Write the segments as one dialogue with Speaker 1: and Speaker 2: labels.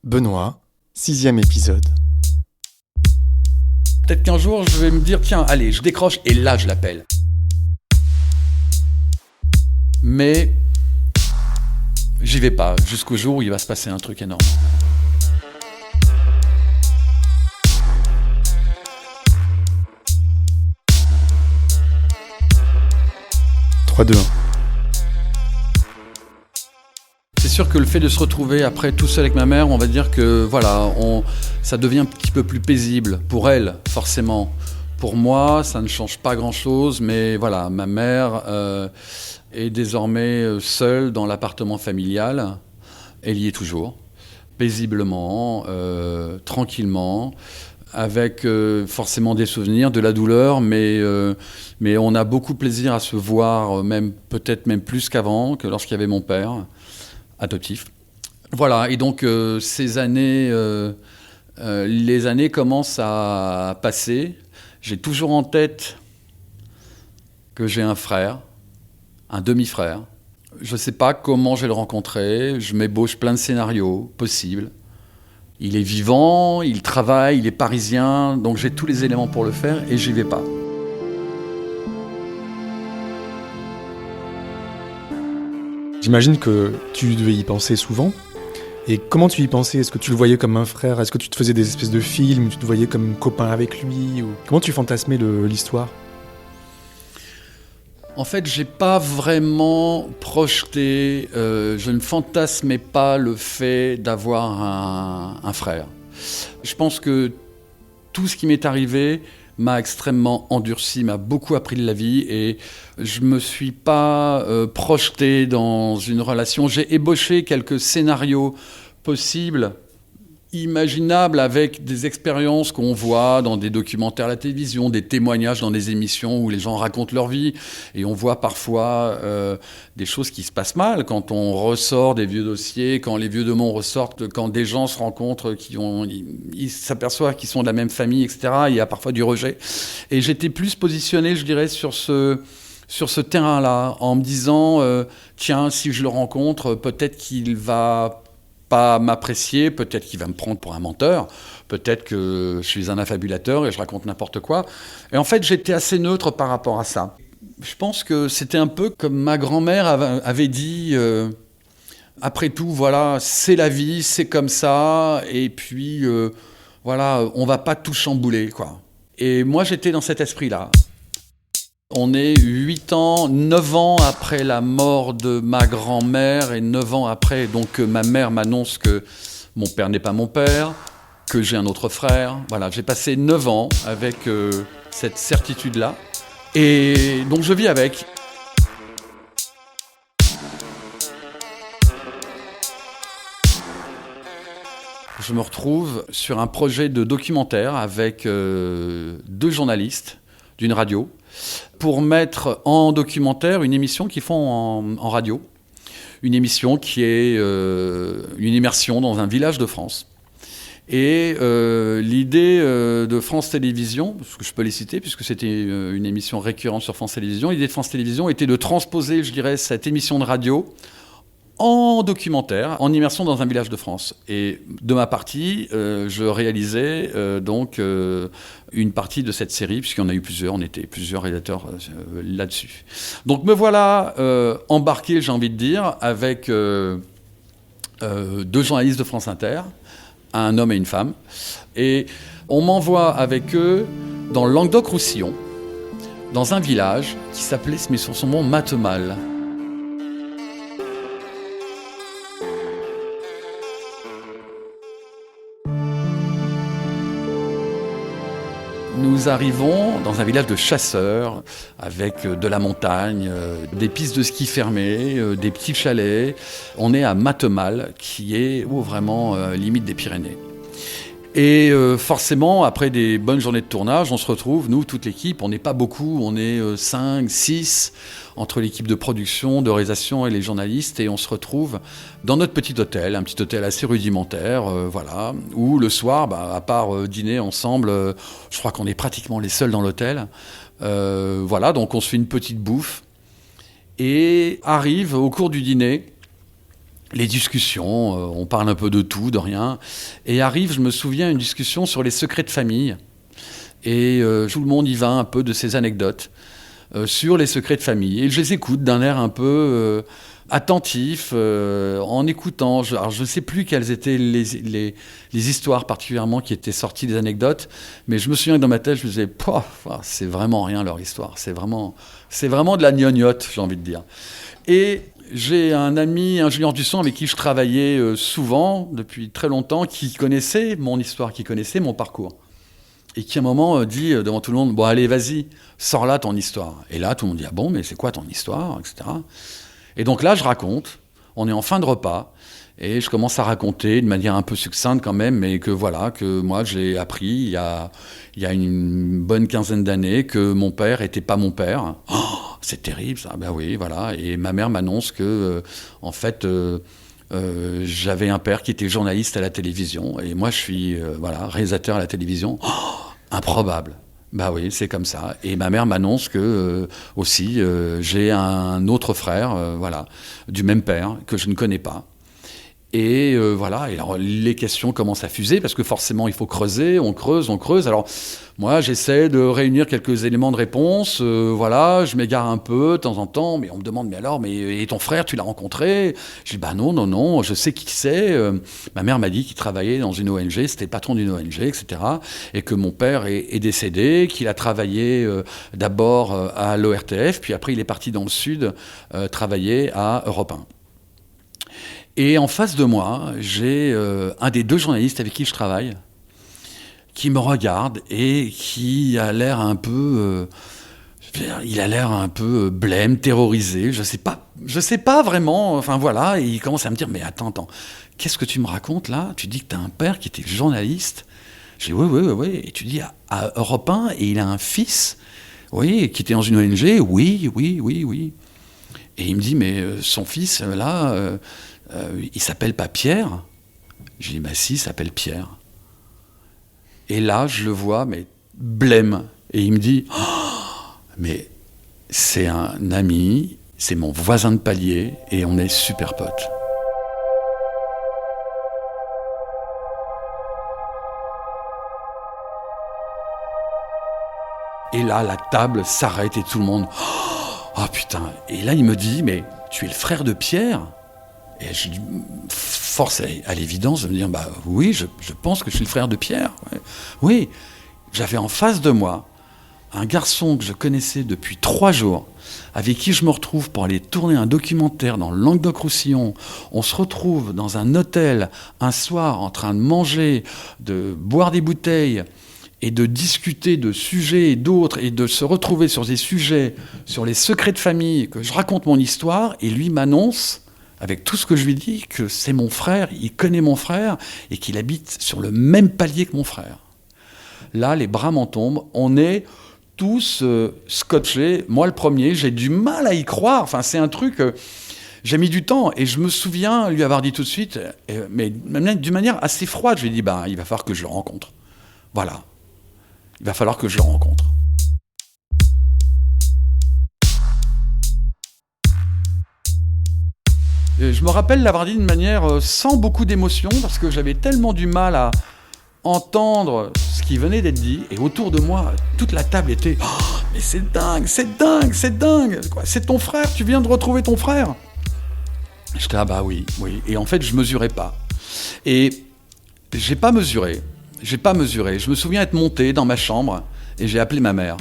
Speaker 1: Benoît, 6e épisode.
Speaker 2: Peut-être qu'un jour, je vais me dire, tiens, allez, je décroche, et là, je l'appelle. Mais j'y vais pas, jusqu'au jour où il va se passer un truc énorme.
Speaker 1: Trois, deux, un.
Speaker 2: C'est sûr que le fait de se retrouver après tout seul avec ma mère, on va dire que voilà, ça devient un petit peu plus paisible pour elle, forcément. Pour moi, ça ne change pas grand-chose, mais voilà, ma mère est désormais seule dans l'appartement familial. Elle y est toujours, paisiblement, tranquillement, avec forcément des souvenirs, de la douleur, mais on a beaucoup plaisir à se voir, peut-être même plus qu'avant, que lorsqu'il y avait mon père adoptif. Voilà, et donc ces années, les années commencent à passer. J'ai toujours en tête que j'ai un frère, un demi-frère. Je ne sais pas comment je vais le rencontrer, je m'ébauche plein de scénarios possibles. Il est vivant, il travaille, il est parisien, donc j'ai tous les éléments pour le faire et j'y vais pas.
Speaker 1: J'imagine que tu devais y penser souvent. Et comment tu y pensais ? Est-ce que tu le voyais comme un frère ? Est-ce que tu te faisais des espèces de films où tu te voyais comme copain avec lui ou... Comment tu fantasmais l'histoire ?
Speaker 2: En fait, j'ai pas vraiment projeté, je ne fantasmais pas le fait d'avoir un frère. Je pense que tout ce qui m'est arrivé m'a extrêmement endurci, m'a beaucoup appris de la vie et je me suis pas projeté dans une relation. J'ai ébauché quelques scénarios possibles, imaginables, avec des expériences qu'on voit dans des documentaires à la télévision, des témoignages dans des émissions où les gens racontent leur vie et on voit parfois des choses qui se passent mal quand on ressort des vieux dossiers, quand les vieux démons ressortent, quand des gens se rencontrent, ils s'aperçoivent qu'ils sont de la même famille, etc. Il y a parfois du rejet. Et j'étais plus positionné, je dirais, sur ce terrain-là, en me disant, tiens, si je le rencontre, peut-être qu'il va pas m'apprécier, peut-être qu'il va me prendre pour un menteur, peut-être que je suis un affabulateur et je raconte n'importe quoi. Et en fait, j'étais assez neutre par rapport à ça. Je pense que c'était un peu comme ma grand-mère avait dit, après tout, voilà, c'est la vie, c'est comme ça, et puis, voilà, on va pas tout chambouler, quoi. Et moi, j'étais dans cet esprit-là. On est 9 ans après la mort de ma grand-mère et 9 ans après, donc ma mère m'annonce que mon père n'est pas mon père, que j'ai un autre frère. Voilà, j'ai passé 9 ans avec cette certitude-là et donc je vis avec. Je me retrouve sur un projet de documentaire avec 2 journalistes d'une radio pour mettre en documentaire une émission qu'ils font en radio. Une émission qui est une immersion dans un village de France. Et l'idée de France Télévisions, parce que je peux les citer puisque c'était une émission récurrente sur France Télévisions, l'idée de France Télévisions était de transposer, je dirais, cette émission de radio en documentaire, en immersion dans un village de France. Et de ma partie, je réalisais donc une partie de cette série, puisqu'il y en a eu plusieurs, on était plusieurs réalisateurs là-dessus. Donc me voilà embarqué, j'ai envie de dire, avec 2 journalistes de France Inter, un homme et une femme, et on m'envoie avec eux dans le Languedoc-Roussillon, dans un village qui s'appelait, mais sur son nom, Matemal. Nous arrivons dans un village de chasseurs avec de la montagne, des pistes de ski fermées, des petits chalets. On est à Matemal, qui est vraiment limite des Pyrénées. Et forcément, après des bonnes journées de tournage, on se retrouve, nous, toute l'équipe, on n'est pas beaucoup, on est 5, 6, entre l'équipe de production, de réalisation et les journalistes, et on se retrouve dans notre petit hôtel, un petit hôtel assez rudimentaire, voilà, où le soir, à part dîner ensemble, je crois qu'on est pratiquement les seuls dans l'hôtel. Voilà, donc on se fait une petite bouffe, et arrive au cours du dîner les discussions, on parle un peu de tout, de rien. Et arrive, je me souviens, une discussion sur les secrets de famille. Et tout le monde y va un peu de ses anecdotes sur les secrets de famille. Et je les écoute d'un air un peu attentif, en écoutant. Alors je ne sais plus quelles étaient les histoires particulièrement qui étaient sorties des anecdotes, mais je me souviens que dans ma tête, je me disais, c'est vraiment rien leur histoire. C'est vraiment de la gnognotte, j'ai envie de dire. Et j'ai un ami, un Julien Dusson, avec qui je travaillais souvent, depuis très longtemps, qui connaissait mon histoire, qui connaissait mon parcours. Et qui, à un moment, dit devant tout le monde, bon, allez, vas-y, sors là ton histoire. Et là, tout le monde dit, ah bon, mais c'est quoi ton histoire, etc. Et donc là, je raconte, on est en fin de repas, et je commence à raconter de manière un peu succincte quand même, mais que voilà, que moi, j'ai appris il y a une bonne quinzaine d'années que mon père n'était pas mon père. Oh, c'est terrible, ça. Ben oui, voilà. Et ma mère m'annonce que, en fait... j'avais un père qui était journaliste à la télévision et moi je suis réalisateur à la télévision. Oh, improbable. Bah oui, c'est comme ça. Et ma mère m'annonce que aussi j'ai un autre frère, du même père que je ne connais pas. Et voilà. Et alors les questions commencent à fuser parce que forcément il faut creuser, on creuse. Alors moi j'essaie de réunir quelques éléments de réponse. Je m'égare un peu de temps en temps, mais on me demande mais ton frère tu l'as rencontré? Je dis bah non, je sais qui c'est. Ma mère m'a dit qu'il travaillait dans une ONG, c'était le patron d'une ONG, etc. Et que mon père est décédé, qu'il a travaillé d'abord à l'ORTF, puis après il est parti dans le sud travailler à Europe 1. Et en face de moi, j'ai un des deux journalistes avec qui je travaille, qui me regarde et qui a l'air un peu... il a l'air un peu blême, terrorisé, je sais pas vraiment, et il commence à me dire, mais attends, qu'est-ce que tu me racontes là? Tu dis que tu as un père qui était journaliste. Je dis, oui, et tu dis à Europe 1, et il a un fils, oui, qui était dans une ONG, oui. Et il me dit, mais son fils, là... il s'appelle pas Pierre? Je dis, bah si, il s'appelle Pierre. Et là, je le vois, mais blême. Et il me dit, mais c'est un ami, c'est mon voisin de palier, et on est super potes. Et là, la table s'arrête et tout le monde, oh putain. Et là, il me dit, mais tu es le frère de Pierre? Et je force à l'évidence de me dire, bah oui, je pense que je suis le frère de Pierre. Ouais. Oui, j'avais en face de moi un garçon que je connaissais depuis 3 jours, avec qui je me retrouve pour aller tourner un documentaire dans le Languedoc-Roussillon. On se retrouve dans un hôtel un soir en train de manger, de boire des bouteilles et de discuter de sujets et d'autres, et de se retrouver sur des sujets, sur les secrets de famille, que je raconte mon histoire, et lui m'annonce... avec tout ce que je lui dis, que c'est mon frère, il connaît mon frère, et qu'il habite sur le même palier que mon frère. Là, les bras m'en tombent, on est tous scotchés. Moi, le premier, j'ai du mal à y croire. C'est un truc... j'ai mis du temps, et je me souviens lui avoir dit tout de suite, mais d'une manière assez froide, je lui ai dit, il va falloir que je le rencontre. Voilà. Il va falloir que je le rencontre. Je me rappelle l'avoir dit d'une manière sans beaucoup d'émotion, parce que j'avais tellement du mal à entendre ce qui venait d'être dit, et autour de moi, toute la table était « Oh, mais c'est dingue, quoi, c'est ton frère, tu viens de retrouver ton frère !» J'étais « Ah bah oui. » Et en fait, je mesurais pas. Et j'ai pas mesuré. Je me souviens être monté dans ma chambre, et j'ai appelé ma mère.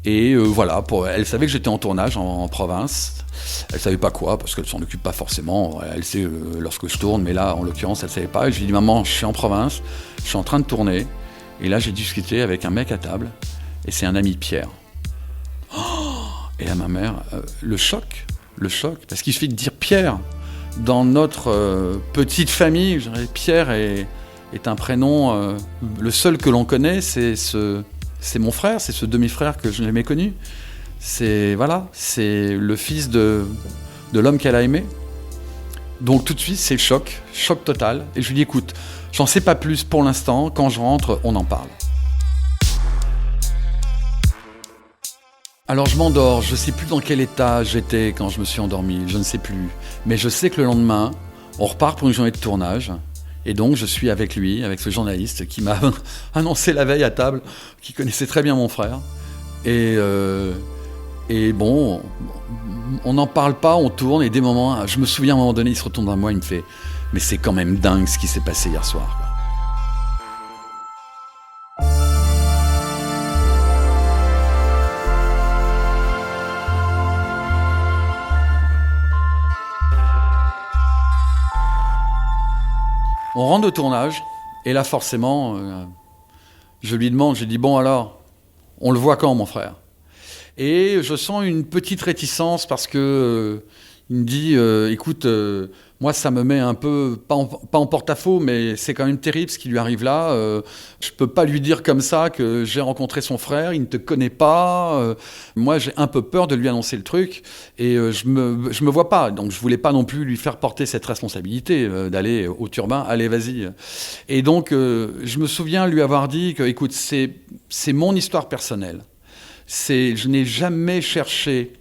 Speaker 2: Et elle savait que j'étais en tournage en province. Elle savait pas quoi, parce qu'elle s'en occupe pas forcément. Elle sait lorsque je tourne, mais là, en l'occurrence, elle savait pas. Et je lui ai dit, maman, je suis en province, je suis en train de tourner. Et là, j'ai discuté avec un mec à table, et c'est un ami de Pierre. Et là, ma mère, le choc, parce qu'il suffit de dire Pierre. Dans notre petite famille, je dirais, Pierre est un prénom, le seul que l'on connaît, c'est mon frère, c'est ce demi-frère que je n'ai jamais connu. C'est le fils de l'homme qu'elle a aimé. Donc tout de suite, c'est choc total. Et je lui dis, écoute, j'en sais pas plus pour l'instant, quand je rentre, on en parle. Alors je m'endors, je ne sais plus dans quel état j'étais quand je me suis endormi, je ne sais plus. Mais je sais que le lendemain, on repart pour une journée de tournage. Et donc je suis avec lui, avec ce journaliste qui m'a annoncé la veille à table, qui connaissait très bien mon frère. Et bon, on n'en parle pas, on tourne, et des moments, je me souviens à un moment donné, il se retourne vers moi, il me fait « Mais c'est quand même dingue ce qui s'est passé hier soir. » On rentre de tournage, et là forcément, je lui demande, je lui dis « Bon alors, on le voit quand mon frère ?» Et je sens une petite réticence parce que il me dit écoute, moi ça me met un peu, pas en porte-à-faux, mais c'est quand même terrible ce qui lui arrive là. Je peux pas lui dire comme ça que j'ai rencontré son frère, il ne te connaît pas. Moi j'ai un peu peur de lui annoncer le truc et je me vois pas. Donc je voulais pas non plus lui faire porter cette responsabilité d'aller au turbin, allez vas-y. Et donc je me souviens lui avoir dit que écoute, c'est mon histoire personnelle. Je n'ai jamais cherché,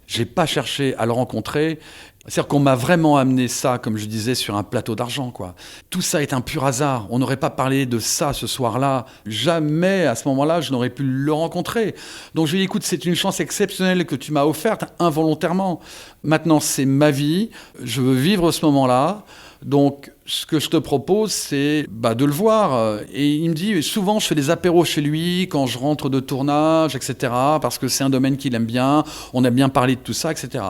Speaker 2: j'ai pas cherché à le rencontrer. C'est-à-dire qu'on m'a vraiment amené ça, comme je disais, sur un plateau d'argent, quoi. Tout ça est un pur hasard. On n'aurait pas parlé de ça ce soir-là. Jamais, à ce moment-là, je n'aurais pu le rencontrer. Donc je lui ai dit, écoute, c'est une chance exceptionnelle que tu m'as offerte, involontairement. Maintenant, c'est ma vie. Je veux vivre ce moment-là. Donc, ce que je te propose, c'est de le voir. Et il me dit, souvent, je fais des apéros chez lui quand je rentre de tournage, etc., parce que c'est un domaine qu'il aime bien, on a bien parlé de tout ça, etc.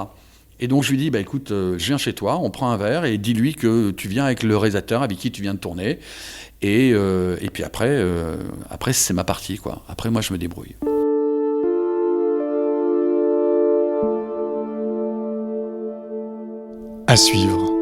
Speaker 2: Et donc, je lui dis, écoute, je viens chez toi, on prend un verre, et dis-lui que tu viens avec le réalisateur avec qui tu viens de tourner. Et puis après, c'est ma partie, quoi. Après, moi, je me débrouille.
Speaker 1: À suivre.